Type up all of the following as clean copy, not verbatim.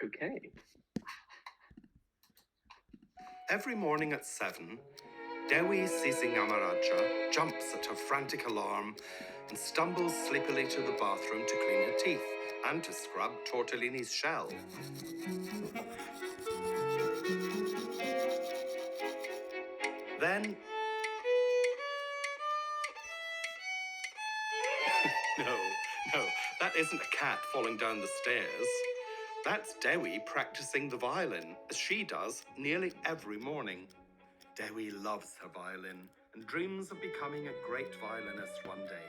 Okay. Every morning at 7, Dewi Sisingamaraja jumps at her frantic alarm and stumbles sleepily to the bathroom to clean her teeth and to scrub Tortellini's shell. Then... No, that isn't a cat falling down the stairs. That's Dewi practicing the violin, as she does nearly every morning. Dewi loves her violin and dreams of becoming a great violinist one day.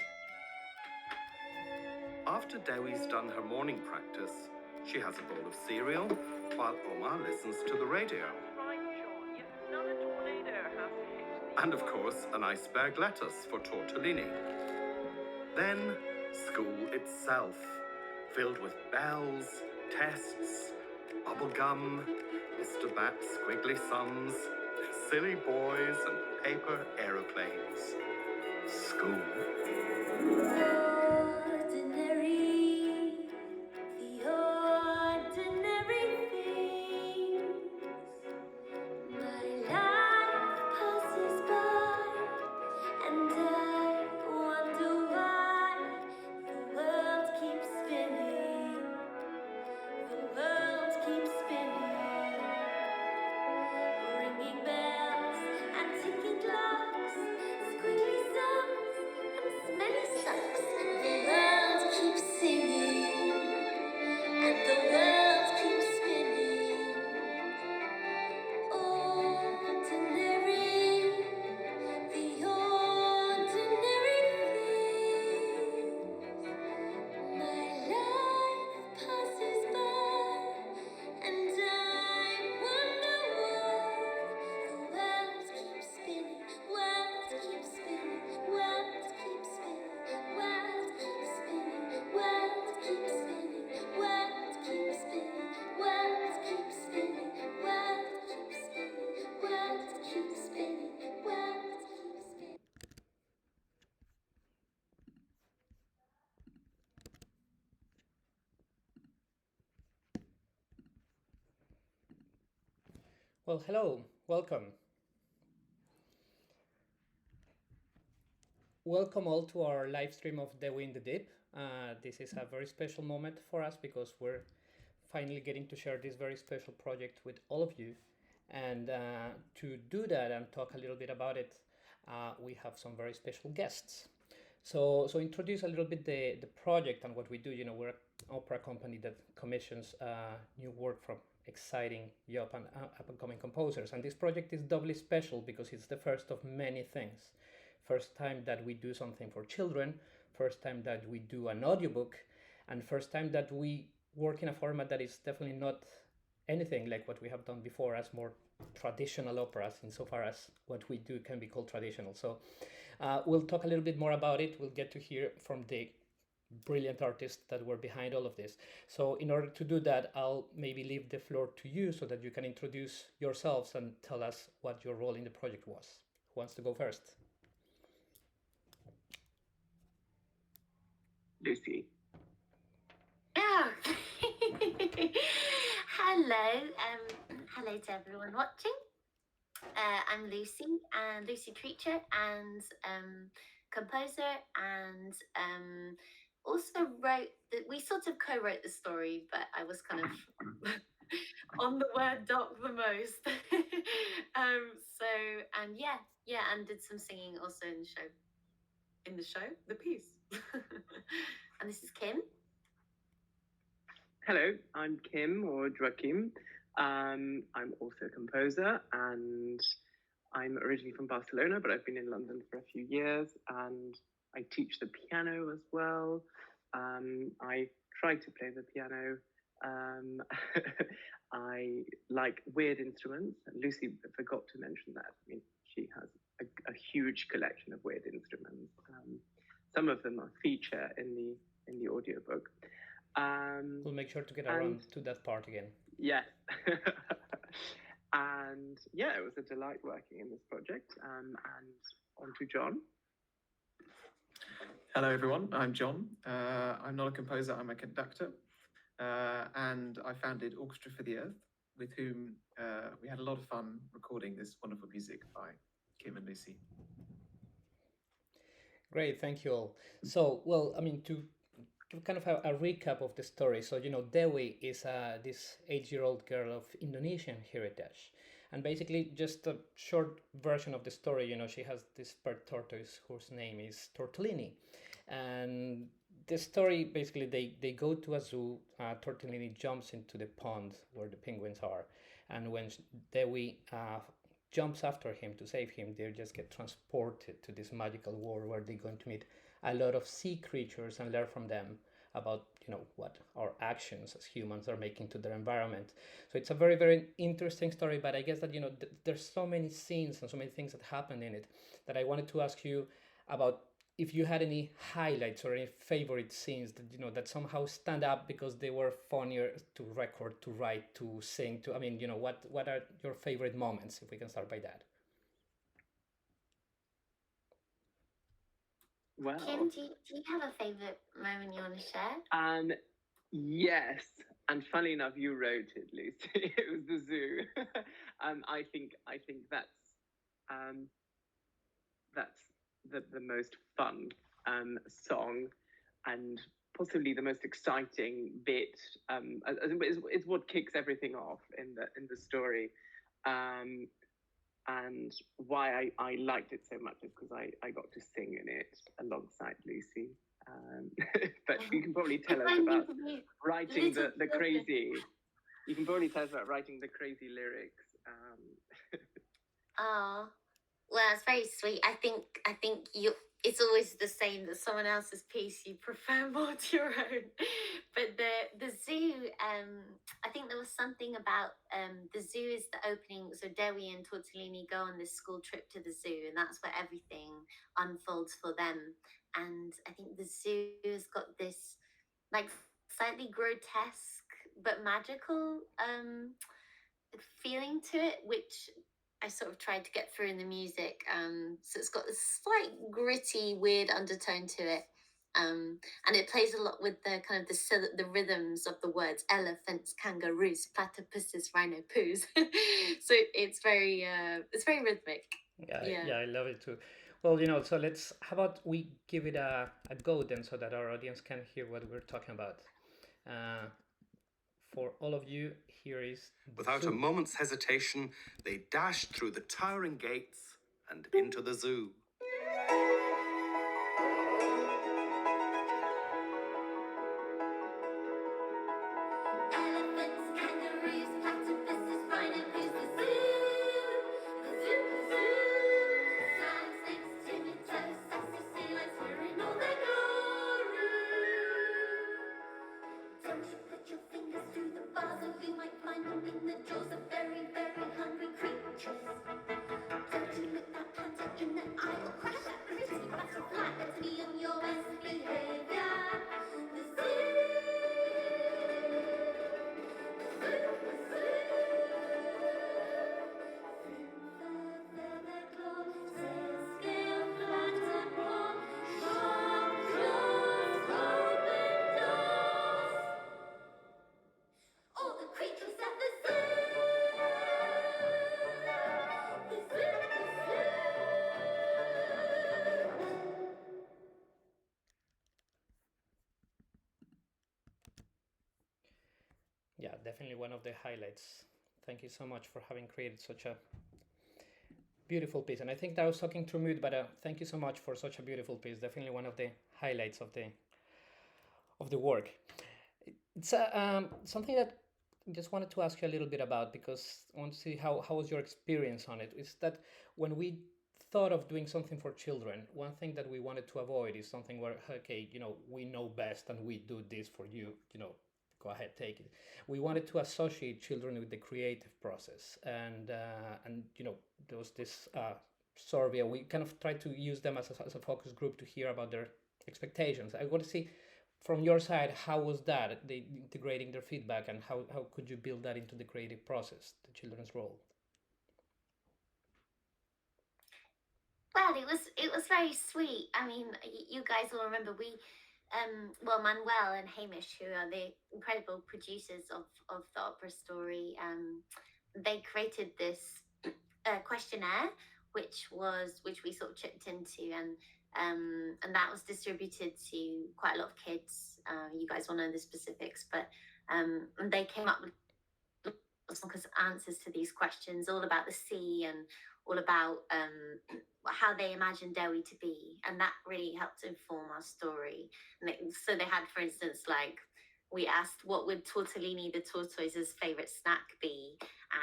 After Dewi's done her morning practice, she has a bowl of cereal while Oma listens to the radio. And of course, an iceberg lettuce for Tortellini. Then, school itself, filled with bells, tests, bubblegum, Mr. Bat's squiggly sums, silly boys, and paper aeroplanes. School. Well, hello, welcome. Welcome all to our live stream of Dewi In The Deep. This is a very special moment for us because we're finally getting to share this very special project with all of you. And to do that and talk a little bit about it, we have some very special guests. So introduce a little bit the project and what we do. You know, we're an opera company that commissions new work from exciting young and up-and-coming composers. And this project is doubly special because it's the first of many things. First time that we do something for children, first time that we do an audiobook, and first time that we work in a format that is definitely not anything like what we have done before as more traditional operas, insofar as what we do can be called traditional. So we'll talk a little bit more about it. We'll get to hear from the brilliant artists that were behind all of this. So in order to do that, I'll maybe leave the floor to you so that you can introduce yourselves and tell us what your role in the project was. Who wants to go first? Lucie. Oh. Hello, hello to everyone watching. I'm Lucie Treacher, and composer, and also we sort of co-wrote the story, but I was kind of on the Word doc the most. And did some singing also in the piece. And this is Kim. Hello, I'm Kim, or Joaquim. I'm also a composer, and I'm originally from Barcelona, but I've been in London for a few years, and I teach the piano as well. I try to play the piano. I like weird instruments. Lucie forgot to mention that. I mean, she has a huge collection of weird instruments. Some of them are feature in the audiobook. We'll make sure to get around to that part again. Yes. And yeah, it was a delight working in this project. And on to John. Hello, everyone. I'm John. I'm not a composer, I'm a conductor. and I founded Orchestra for the Earth, with whom we had a lot of fun recording this wonderful music by Kim and Lucie. Great, thank you all. So, well, I mean, to give kind of a recap of the story. So, Dewi is this 8-year-old girl of Indonesian heritage. And basically, just a short version of the story, she has this pet tortoise whose name is Tortellini. And the story, basically, they go to a zoo. Tortellini jumps into the pond where the penguins are. And when Dewi jumps after him to save him, they just get transported to this magical world where they're going to meet a lot of sea creatures and learn from them about what our actions as humans are making to their environment. So it's a very, very interesting story, but I guess that there's so many scenes and so many things that happen in it that I wanted to ask you about if you had any highlights or any favorite scenes that that somehow stand up because they were funnier to record, to write, to sing, to what are your favorite moments, if we can start by that. Well, Kim, do you have a favorite moment you want to share? Yes, and funnily enough, you wrote it, Lucy. It was the zoo. I think that's the most fun song, and possibly the most exciting bit. It's what kicks everything off in the story. And why I liked it so much is because I got to sing in it alongside Lucy. But you can probably tell us about writing the crazy. You can probably tell us about writing the crazy lyrics. Oh, well, it's very sweet. I think you. It's always the same that someone else's piece you prefer more to your own. But the zoo, I think there was something about the zoo is the opening. So Dewi and Tortellini go on this school trip to the zoo, and that's where everything unfolds for them. And I think the zoo has got this like slightly grotesque but magical feeling to it, which I sort of tried to get through in the music. So it's got a slight gritty, weird undertone to it. And it plays a lot with the kind of the rhythms of the words elephants, kangaroos, platypuses, rhino poos. So it's very rhythmic. Yeah, I love it too. Well, so how about we give it a go then so that our audience can hear what we're talking about. For all of you, here is Without a moment's hesitation, they dashed through the towering gates and into the zoo. Elephants, kangaroos, platypuses, rhino poos, the zoo, the zoo, the zoo. Slime, snakes, timid toes, sassy sea lions here in all their glory. Don't you put your fingers through the bars or you might find them in the jaws of very, very hungry creatures. Don't you look that panther in the eye or crash that pretty butterfly. Better be on your best behavior. The zoo. Yeah, definitely one of the highlights. Thank you so much for having created such a beautiful piece. And I think that I was talking through mute, but thank you so much for such a beautiful piece. Definitely one of the highlights of the work. It's something that I just wanted to ask you a little bit about because I want to see how was your experience on it. Is that when we thought of doing something for children, one thing that we wanted to avoid is something where, okay, we know best and we do this for you, go ahead, take it. We wanted to associate children with the creative process, and there was this survey. We kind of tried to use them as a focus group to hear about their expectations. I want to see from your side, how was that, they integrating their feedback, and how could you build that into the creative process, the children's role? Well, it was very sweet. I mean, you guys all remember well, Manuel and Hamish, who are the incredible producers of the opera story, they created this questionnaire, which we sort of chipped into, and that was distributed to quite a lot of kids. You guys will know the specifics, but and they came up with answers to these questions, all about the sea and all about how they imagined Dewi to be, and that really helped inform our story. So they had, for instance, like we asked what would Tortellini the tortoise's favorite snack be,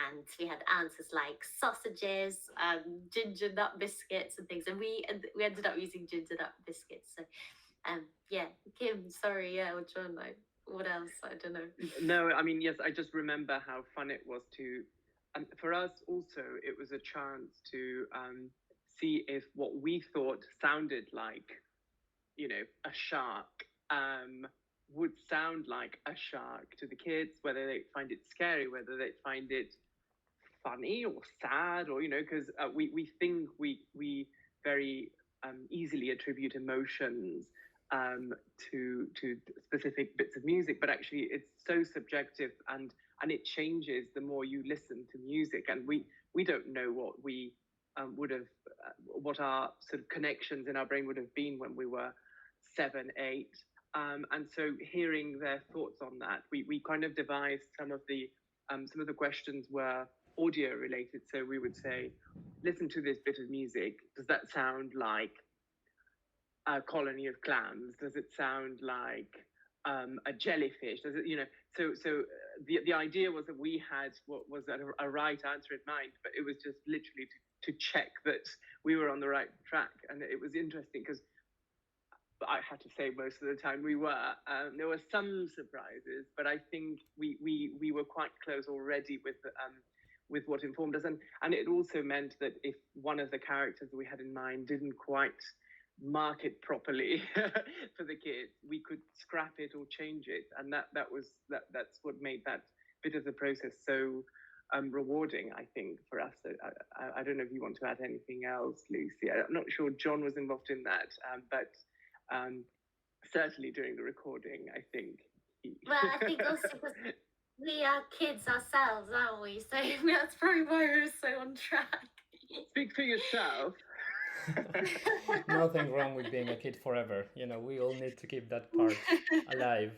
and we had answers like sausages, ginger nut biscuits, and things. And we ended up using ginger nut biscuits. So, yeah, Kim, sorry, yeah, or John, like, what else? I don't know. No, I mean, yes, I just remember how fun it was to, and for us also, it was a chance to see if what we thought sounded like, you know, a shark, would sound like a shark to the kids, whether they find it scary, whether they find it funny or sad, or, you know, because we think we very easily attribute emotions to specific bits of music, but actually it's so subjective, and it changes the more you listen to music, and we don't know what we would have, what our sort of connections in our brain would have been when we were 7, 8, and so hearing their thoughts on that, we kind of devised some of the questions were audio related. So we would say, listen to this bit of music. Does that sound like a colony of clams? Does it sound like a jellyfish? Does it, you know? So the idea was that we had what was a right answer in mind, but it was just literally to check that we were on the right track. And it was interesting because I had to say most of the time we were. There were some surprises, but I think we were quite close already with what informed us, and it also meant that if one of the characters we had in mind didn't quite mark it properly for the kids, we could scrap it or change it, and that's what made that bit of the process so rewarding, I think, for us. I don't know if you want to add anything else, Lucie. I'm not sure John was involved in that, but certainly during the recording, I think. Well, I think also because we are kids ourselves, aren't we? So that's probably why we're so on track. Speak for yourself. Nothing wrong with being a kid forever. You know, we all need to keep that part alive.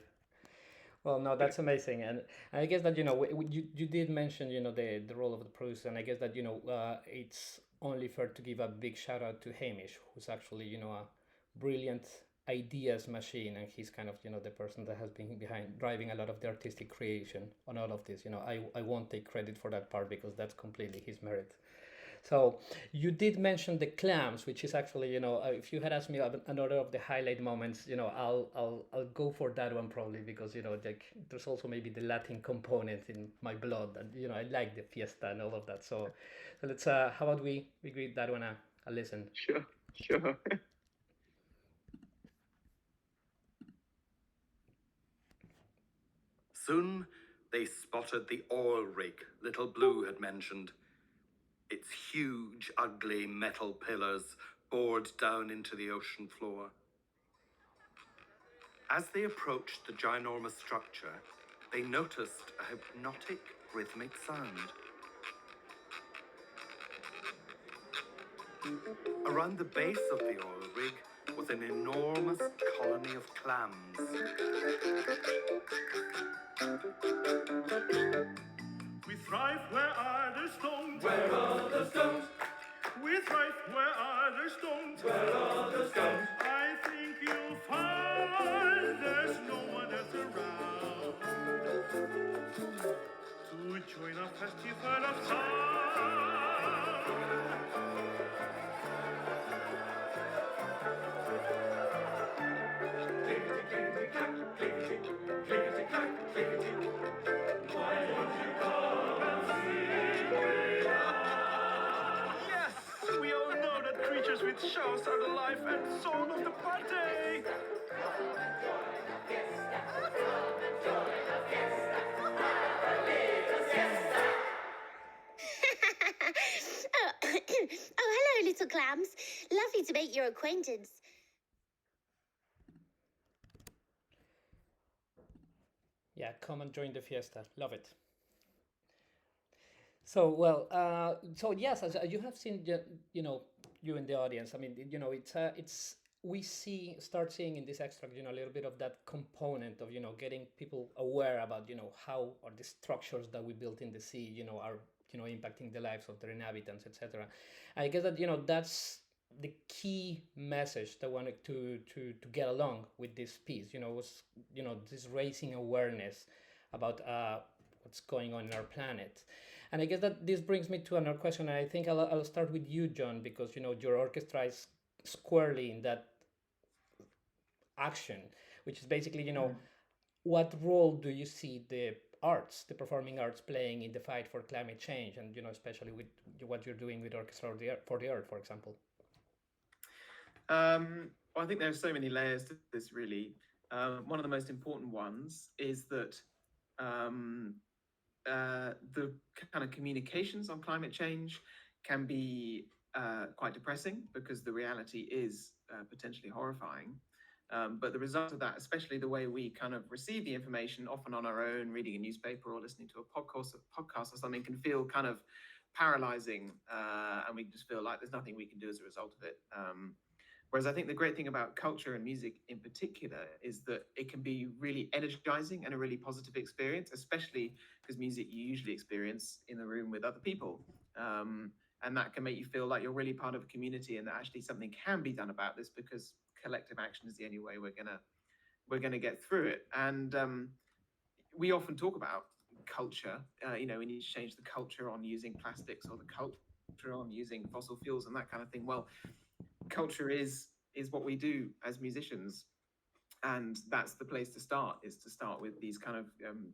Well, no, that's amazing, and I guess that, you know, you did mention, you know, the role of the producer, and I guess that, you know, it's only fair to give a big shout out to Hamish, who's actually, you know, a brilliant ideas machine, and he's kind of, you know, the person that has been behind driving a lot of the artistic creation on all of this. You know, I won't take credit for that part because that's completely his merit. So you did mention the clams, which is actually, you know, if you had asked me another of the highlight moments, you know, I'll go for that one probably because, you know, like there's also maybe the Latin component in my blood, and, you know, I like the fiesta and all of that. So let's how about we give that one a listen? Sure. Soon they spotted the oil rig Little Blue had mentioned. Its huge, ugly metal pillars bored down into the ocean floor. As they approached the ginormous structure, they noticed a hypnotic, rhythmic sound. Around the base of the oil rig was an enormous colony of clams. We thrive where others don't. Where others don't. We thrive where others don't. Where others don't. I think you'll find there's no one else around to join a festival of sound. Clickety-clack, clickety, clickety-clack, clickety. Why don't you come and sing with us? Yes, we all know that creatures with shows are the life and soul of the party. Oh, hello, little clams. Lovely to make your acquaintance. come and join the fiesta. Love it. So so yes, as you have seen, you in the audience. I mean, it's we start seeing in this extract, a little bit of that component of getting people aware about how are the structures that we built in the sea, are impacting the lives of their inhabitants, etc. I guess that that's the key message that I wanted to get along with this piece. Was this raising awareness about what's going on in our planet. And I guess that this brings me to another question. And I think I'll start with you, John, because your orchestra is squarely in that action, which is basically what role do you see the performing arts playing in the fight for climate change, and especially with what you're doing with Orchestra for the Earth, for example? Well, I think there are so many layers to this, really. One of the most important ones is that the kind of communications on climate change can be quite depressing because the reality is potentially horrifying. But the result of that, especially the way we kind of receive the information, often on our own, reading a newspaper or listening to a podcast or something, can feel kind of paralyzing, and we just feel like there's nothing we can do as a result of it. Whereas I think the great thing about culture and music in particular is that it can be really energizing and a really positive experience, especially because music you usually experience in the room with other people. And that can make you feel like you're really part of a community and that actually something can be done about this, because collective action is the only way we're gonna get through it. And we often talk about culture. We need to change the culture on using plastics or the culture on using fossil fuels and that kind of thing. Well, culture is what we do as musicians, and that's the place to start, is to start with these kind of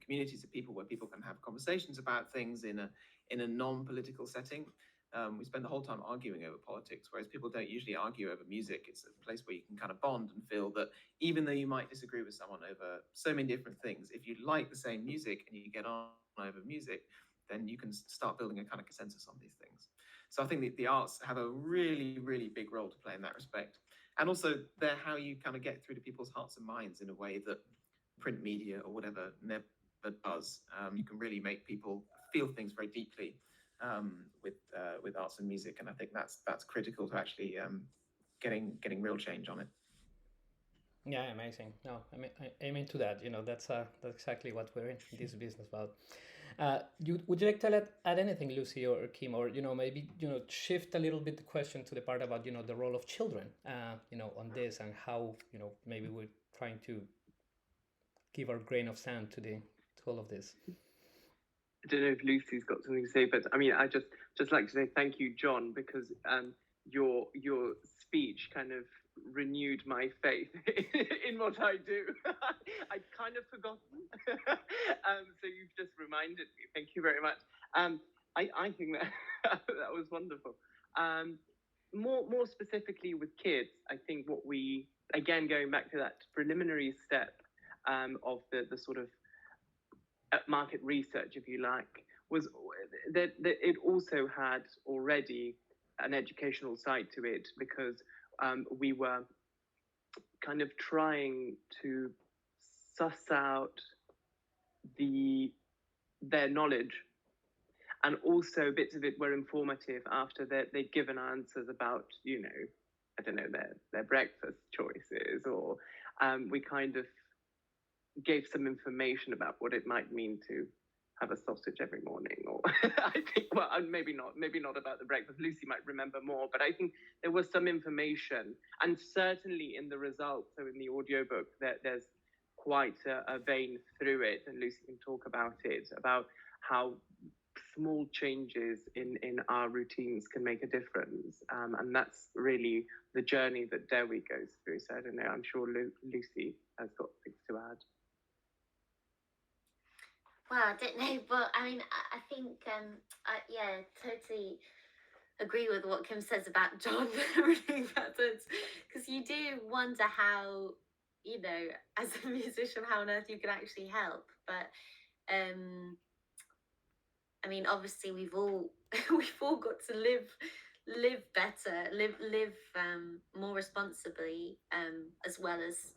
communities of people where people can have conversations about things in a non-political setting. We spend the whole time arguing over politics, whereas people don't usually argue over music. It's a place where you can kind of bond and feel that even though you might disagree with someone over so many different things, if you like the same music and you get on over music, then you can start building a kind of consensus on these things. So I think the arts have a really, really big role to play in that respect. And also they're how you kind of get through to people's hearts and minds in a way that print media or whatever never does. You can really make people feel things very deeply with arts and music, and I think that's critical to actually getting real change on it. Yeah, amazing. No, I'm into that. That's exactly what we're in this business about. Would you like to add anything, Lucie or Kim, or maybe shift a little bit the question to the part about the role of children, on this, and how maybe we're trying to give our grain of sand to all of this. I don't know if Lucie's got something to say, but I mean, I just like to say thank you, John, because your speech kind of renewed my faith in what I do. I'd kind of forgotten, so you've just reminded me. Thank you very much. I think that that was wonderful. More specifically with kids, I think what we, again, going back to that preliminary step of the sort of market research, if you like, was that it also had already an educational side to it, because we were kind of trying to suss out their knowledge, and also bits of it were informative after they'd given answers about, I don't know, their breakfast choices, or we kind of gave some information about what it might mean to have a sausage every morning, or I think, well, maybe not about the breakfast. Lucie might remember more, but I think there was some information, and certainly in the results, so in the audiobook, there's quite a vein through it, and Lucie can talk about it, about how small changes in our routines can make a difference, and that's really the journey that Dewi goes through. So I don't know, I'm sure Lucie has got things to add. Well, I don't know, but I mean, I think, yeah, totally agree with what Kim says about John. Because you do wonder how, as a musician, how on earth you can actually help. But I mean, obviously, we've all got to live better, live more responsibly, as well as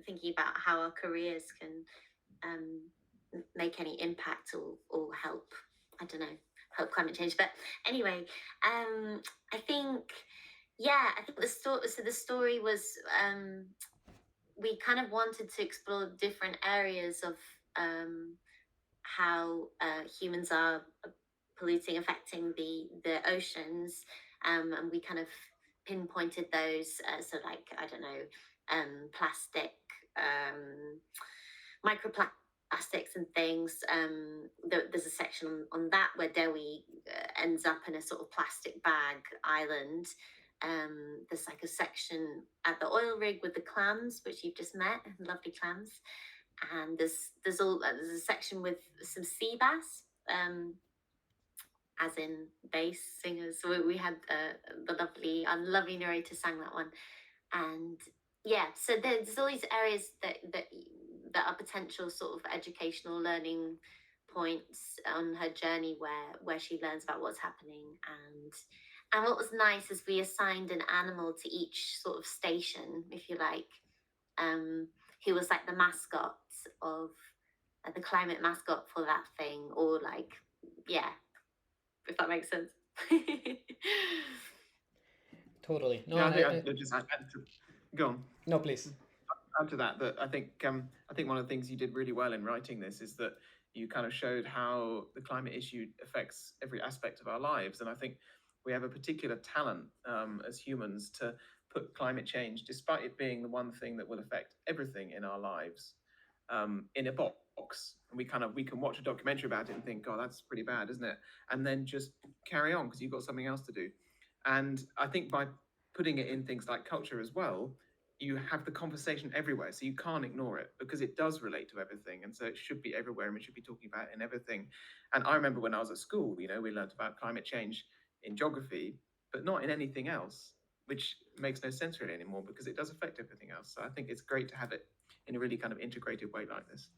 thinking about how our careers can make any impact or help, I don't know, help climate change. But anyway, I think the story was, we kind of wanted to explore different areas of how humans are polluting, affecting the oceans, and we kind of pinpointed those. So, like, I don't know, plastic, microplastics and things. There's a section on that where Dewi ends up in a sort of plastic bag island. There's like a section at the oil rig with the clams, which you've just met, lovely clams. And there's a section with some sea bass, as in bass singers. So we had the lovely narrator sang that one, and yeah. So there's all these areas that are potential sort of educational learning points on her journey where she learns about what's happening. And what was nice is we assigned an animal to each sort of station, if you like, who was like the mascot of the climate mascot for that thing, or like, yeah, if that makes sense. Totally. No, Yeah, I think I just add to, go on. no, please. Add to that I think one of the things you did really well in writing this is that you kind of showed how the climate issue affects every aspect of our lives, and I think we have a particular talent as humans to put climate change, despite it being the one thing that will affect everything in our lives, in a box. And we can watch a documentary about it and think, oh, that's pretty bad, isn't it? And then just carry on because you've got something else to do. And I think by putting it in things like culture as well, you have the conversation everywhere, so you can't ignore it because it does relate to everything, and so it should be everywhere, and we should be talking about it in everything. And I remember when I was at school, we learned about climate change in geography, but not in anything else, which makes no sense really anymore because it does affect everything else. So I think it's great to have it in a really kind of integrated way like this.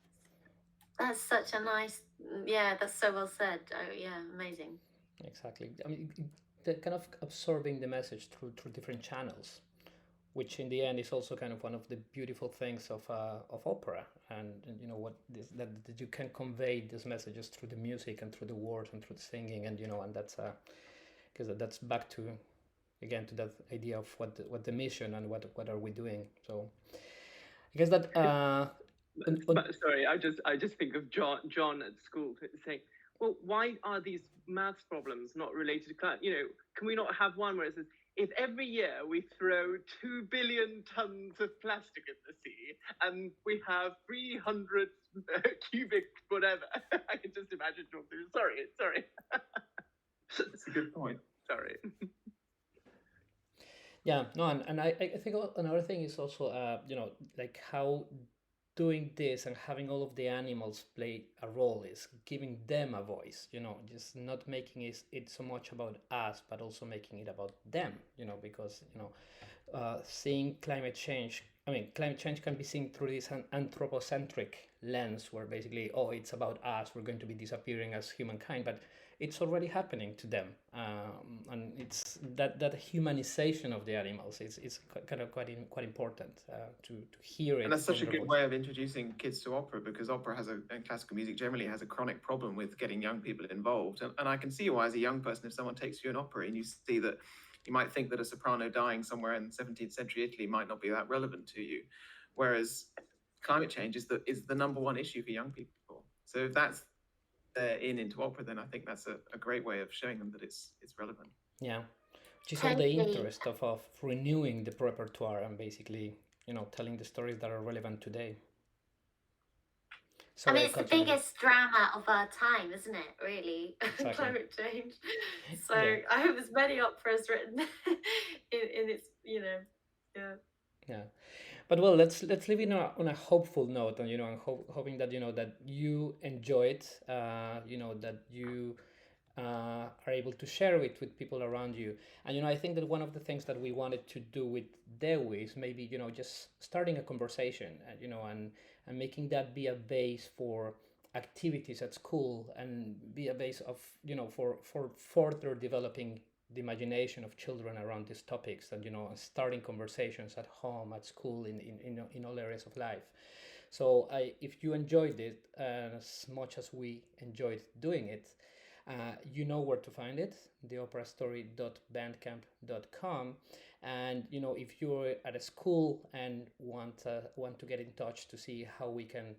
That's such a nice, that's so well said. Oh, yeah, amazing. Exactly. I mean, the kind of absorbing the message through different channels, which in the end is also kind of one of the beautiful things of opera, and what this, that you can convey these messages through the music and through the words and through the singing, and and that's because that's back to again to that idea of what the mission and what are we doing. So I guess that But sorry, I just think of John at school saying, well, why are these maths problems not related to climate? Can we not have one where it says, if every year we throw 2 billion tons of plastic in the sea and we have 300 cubic whatever, I can just imagine John saying, sorry. That's a good point. Sorry. Yeah, no, and I think another thing is also like how doing this and having all of the animals play a role is giving them a voice, just not making it so much about us, but also making it about them, because seeing climate change, climate change can be seen through this anthropocentric lens where basically, oh, it's about us, we're going to be disappearing as humankind, but it's already happening to them, and it's that humanization of the animals is kind of quite important to hear it. And that's such a good way of introducing kids to opera, because opera and classical music generally has a chronic problem with getting young people involved. And I can see why, as a young person, if someone takes you an opera and you see that, you might think that a soprano dying somewhere in 17th century Italy might not be that relevant to you, whereas climate change is the number one issue for young people. So if that's into opera, then I think that's a great way of showing them that it's relevant. Yeah, which is all the interest of renewing the repertoire and basically telling the stories that are relevant today. So it's the biggest drama of our time, isn't it? Really, exactly. Climate change. So yeah. I hope there's many operas written in its, Yeah. But well, let's leave it on a hopeful note, and and hoping that that you enjoy it, that you are able to share it with people around you. And I think that one of the things that we wanted to do with Dewi is maybe just starting a conversation, and making that be a base for activities at school, and be a base of for further developing the imagination of children around these topics, and starting conversations at home, at school, in all areas of life. So if you enjoyed it as much as we enjoyed doing it, you know where to find it, theoperastory.bandcamp.com. And if you're at a school and want to get in touch to see how we can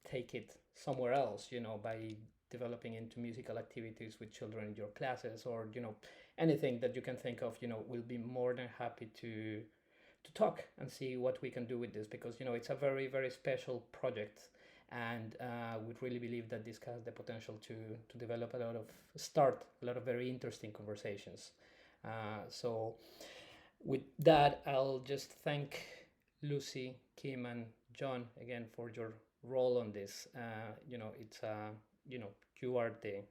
take it somewhere else, by developing into musical activities with children in your classes, or anything that you can think of, we'll be more than happy to talk and see what we can do with this, because it's a very, very special project, and we really believe that this has the potential to develop start a lot of very interesting conversations. So with that, I'll just thank Lucie, Kim, and John again for your role on this. It's you are the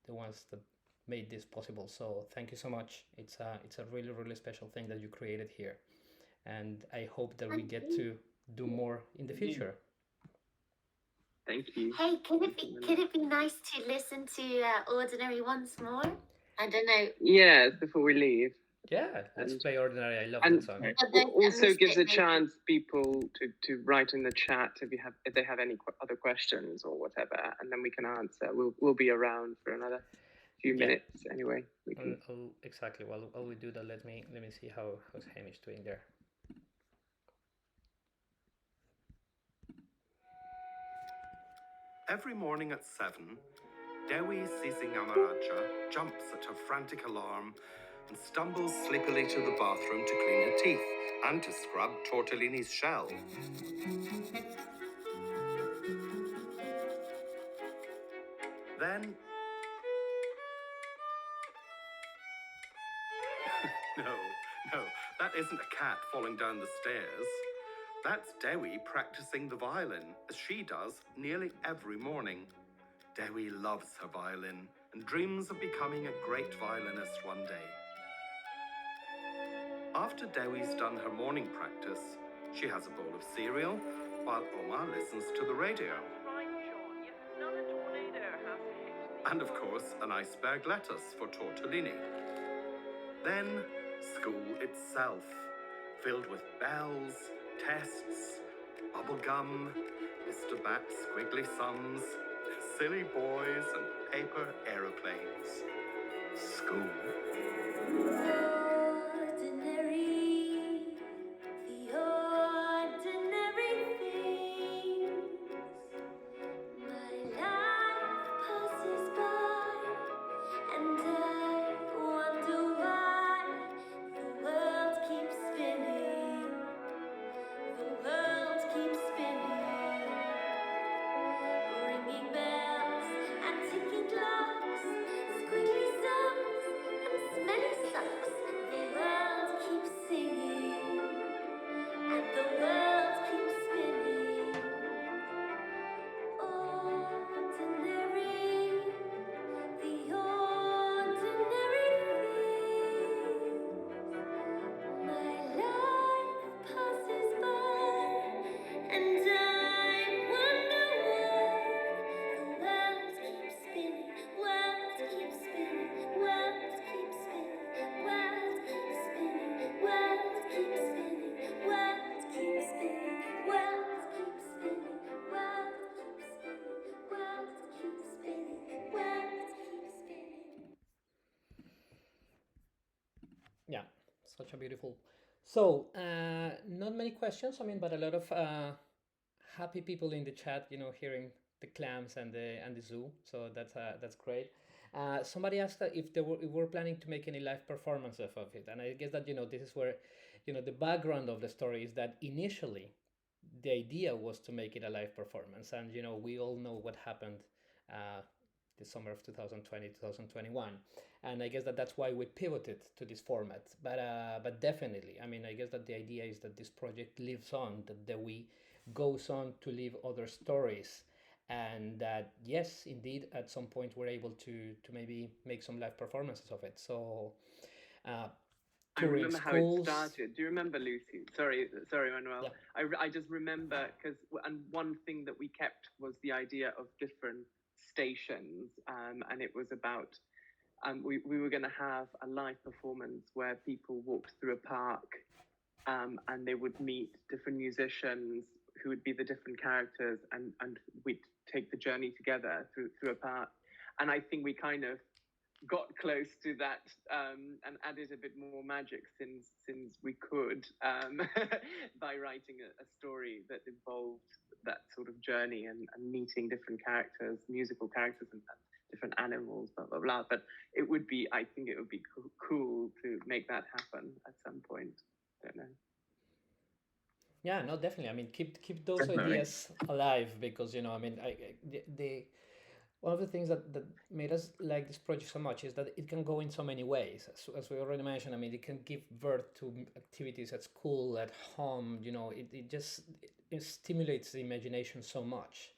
ones that made this possible. So thank you so much. It's a really, really special thing that you created here, and I hope that we get to do more in the future. Thank you. Hey, could it be nice to listen to Ordinary once more? I don't know. Yes, before we leave. Yeah, let's play Ordinary. I love And that song. also gives a chance people to write in the chat if they have any other questions or whatever, and then we can answer. We'll be around for another few minutes anyway. Exactly. Well, while we do that, let me see how's Hamish doing there. Every morning at 7, Dewi Sisingamaraja jumps at her frantic alarm and stumbles sleepily to the bathroom to clean her teeth and to scrub Tortellini's shell. Then... No, that isn't a cat falling down the stairs. That's Dewi practicing the violin, as she does nearly every morning. Dewi loves her violin and dreams of becoming a great violinist one day. After Dewi's done her morning practice, she has a bowl of cereal while Oma listens to the radio. Right, John, yet another tornado has hit. And of course, an iceberg lettuce for Tortellini. Then, school itself, filled with bells, tests, bubblegum, Mr. Bat's squiggly sums, silly boys, and paper aeroplanes. School. Yeah, such a beautiful. So, not many questions. I mean, but a lot of happy people in the chat. Hearing the clams and the zoo. So that's great. Somebody asked if if we're planning to make any live performances of it, and I guess that this is where the background of the story is that initially the idea was to make it a live performance, and we all know what happened the summer of 2020, 2021, and I guess that that's why we pivoted to this format. But definitely, I mean, I guess that the idea is that this project lives on, that we goes on to live other stories, and that yes, indeed, at some point we're able to maybe make some live performances of it. So I remember how it started. Do you remember, Lucie? Sorry, Manuel. Yeah. I just remember and one thing that we kept was the idea of different stations, and it was about we were going to have a live performance where people walked through a park, and they would meet different musicians who would be the different characters, and we'd take the journey together through a part. And I think we kind of got close to that and added a bit more magic since we could by writing a story that involved that sort of journey and meeting different characters, musical characters, and different animals, blah blah blah. But I think it would be cool to make that happen at some point. Don't know. Yeah, no, definitely. I mean, keep those Definitely. ideas alive, because I mean, the one of the things that made us like this project so much is that it can go in so many ways. As we already mentioned, I mean, it can give birth to activities at school, at home. It just it stimulates the imagination so much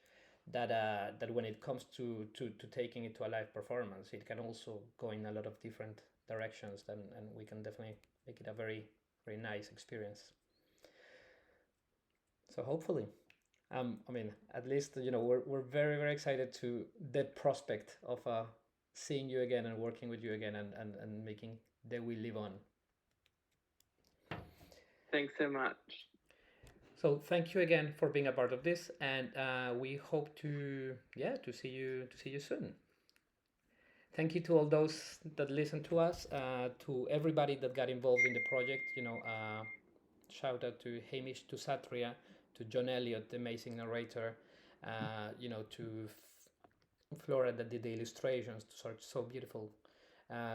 that when it comes to taking it to a live performance, it can also go in a lot of different directions. And we can definitely make it a very, very nice experience. So hopefully, I mean, at least we're very, very excited to the prospect of seeing you again and working with you again and making Dewi live on. Thanks so much. So thank you again for being a part of this, and we hope to see you soon. Thank you to all those that listened to us, to everybody that got involved in the project. Shout out to Hamish, to Satria, to John Elliott, the amazing narrator, to Flora that did the illustrations, so beautiful.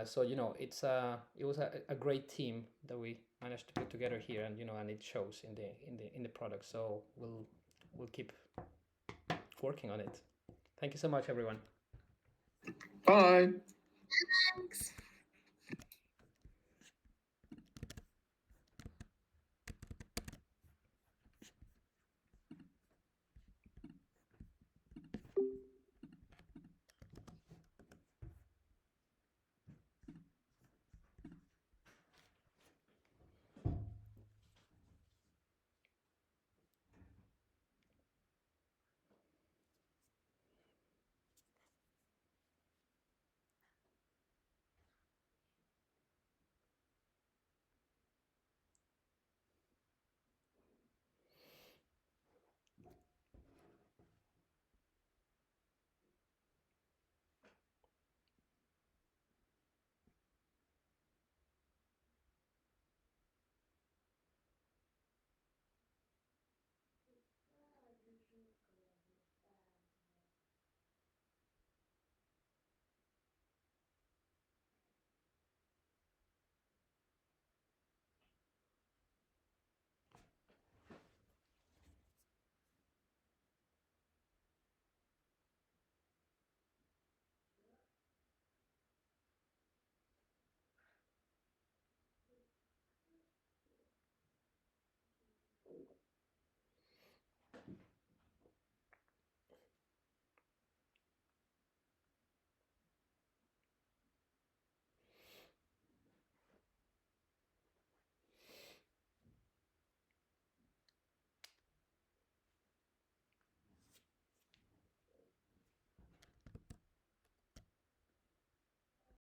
So it was a great team that we managed to put together here, and it shows in the product. So we'll keep working on it. Thank you so much, everyone. Bye. Thanks.